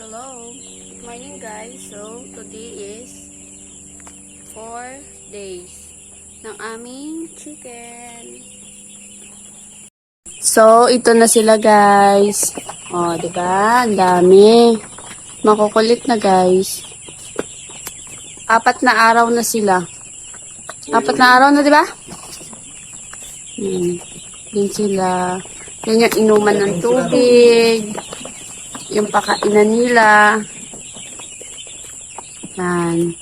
Hello, good morning guys. So, today is 4 days ng aming chicken. So, ito na sila guys. Oh, 'di ba? Ang dami. Makukulit na guys. 4 na araw na sila. 4 na araw na, 'di ba? Din sila. Yan yung inuman ng tubig. Yung pakainan nila. Yan.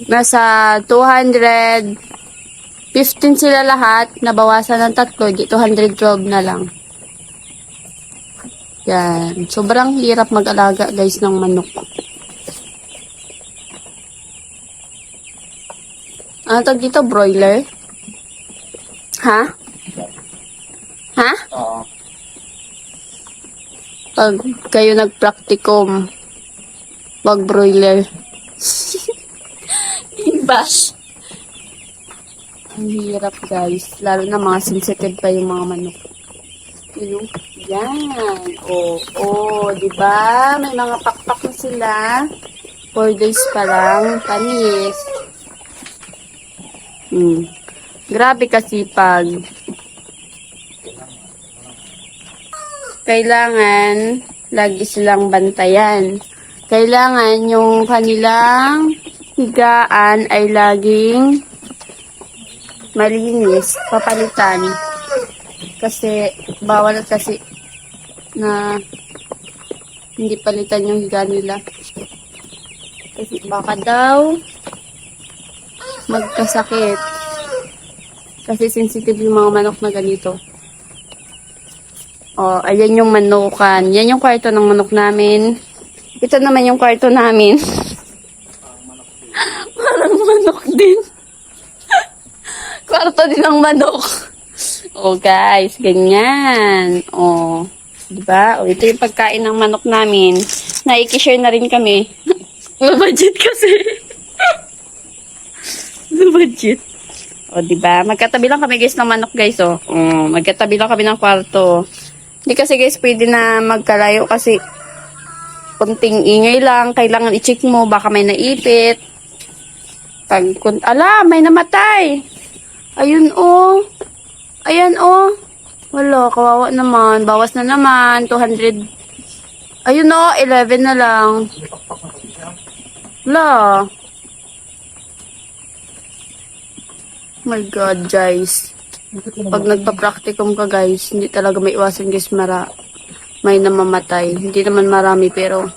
Nasa 215 sila lahat. Nabawasan ng 3. Di 212 na lang. Yan. Sobrang hirap mag-alaga guys ng manok. Ano tawag dito? Broiler? Ha? Ha? Oo. Pag kayo nag-practicum, wag broiler. Bash. Ang hirap guys. Lalo na mga sensitive pa yung mga manok. Yung, yan. Oo, diba? May mga pakpak na sila. 4 days pa lang. Panis. Grabe kasi pag kailangan lagi silang bantayan. Kailangan yung kanilang higaan ay laging malinis, papalitan. Kasi bawal kasi na hindi palitan yung higa nila. Kasi baka daw magkasakit. Kasi sensitive yung mga manok na ganito. Oh, ayan yung manukan. Yan yung kwarto ng manok namin. Ito naman yung kwarto namin. Parang manok din. Kwarto din ng manok. Oh, guys, ganyan. Oh, diba? Oh, ito yung pagkain ng manok namin. Naikishare na rin kami. Low budget kasi. Low budget. Oh, diba? Magkatabi lang kami guys ng manok guys, oh. Oh, magkatabi lang kami ng kwarto. Hindi kasi guys pwede na magkalayo kasi kunting ingay lang. Kailangan i-check mo. Baka may naipit. Ala, may namatay. Ayun oh. Ayan oh. Wala, kawawa naman. Bawas na naman. 200. Ayun oh, 11 na lang. Wala. Oh my God, guys. Pag nagpa-practicum ka guys, hindi talaga may iwasan guys may namamatay. Hindi naman marami pero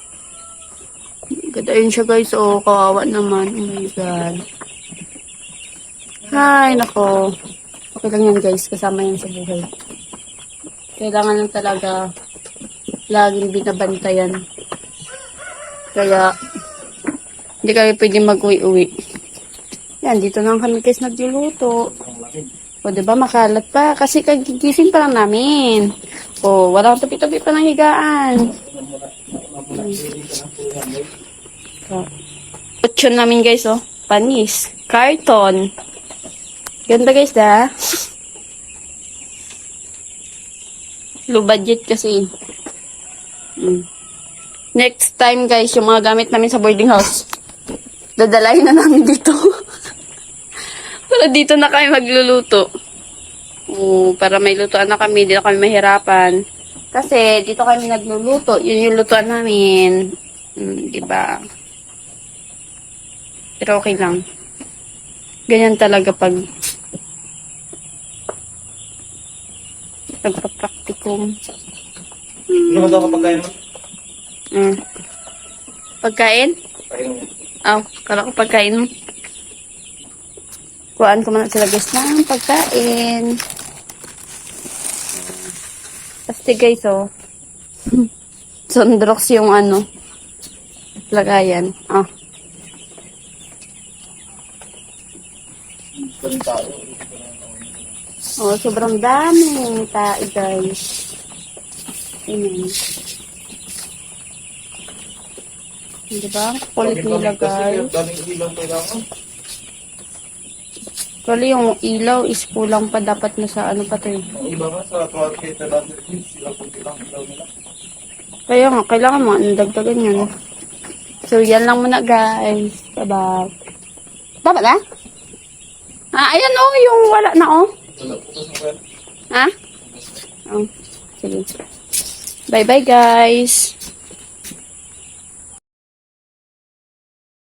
gadayin siya guys. Oh, kawawa naman. Oh my God. Ay, nako. Okay lang yan guys. Kasama yan sa buhay. Kailangan lang talaga laging binabantayan. Kaya hindi kayo pwede mag-uwi-uwi. Yan, dito lang kami guys nagluluto. O, diba, makalat pa. Kasi kagigising pa lang namin. O, walang tabi-tabi pa ng higaan. Kutsyon namin, guys, oh. Panis. Carton. Ganda, guys, da. Low budget kasi. Next time, guys, yung mga gamit namin sa boarding house, dadalahin na namin dito. Para dito na kami magluluto. Para may lutuan na kami. Dito kami mahirapan. Kasi dito kami nagluluto. Yun yung lutuan namin. Diba? Pero okay lang. Ganyan talaga pag nagpa-practicum. Ano ba daw kapag kain mo? Pagkain? Oh, kala ko pagkain mo. Kuhaan ko muna sila guys ng pagkain. Pasti guys, oh. Sundrox yung ano. Lagayan. Ah. Oh, sobrang daming tae guys. Ayan. Diba? Kulit nila guys. Daming ilaw kailangan. Actually, yung ilaw is kulang pa dapat na sa ano pa to. Ang iba nga sa 12 natin, sila po silang ilaw nila. Kaya nga, kailangan mo dagdagan yan. So, yan lang muna guys. Bye-bye. Dapat na? Ayan yung wala na Ha? Sige. Bye-bye guys.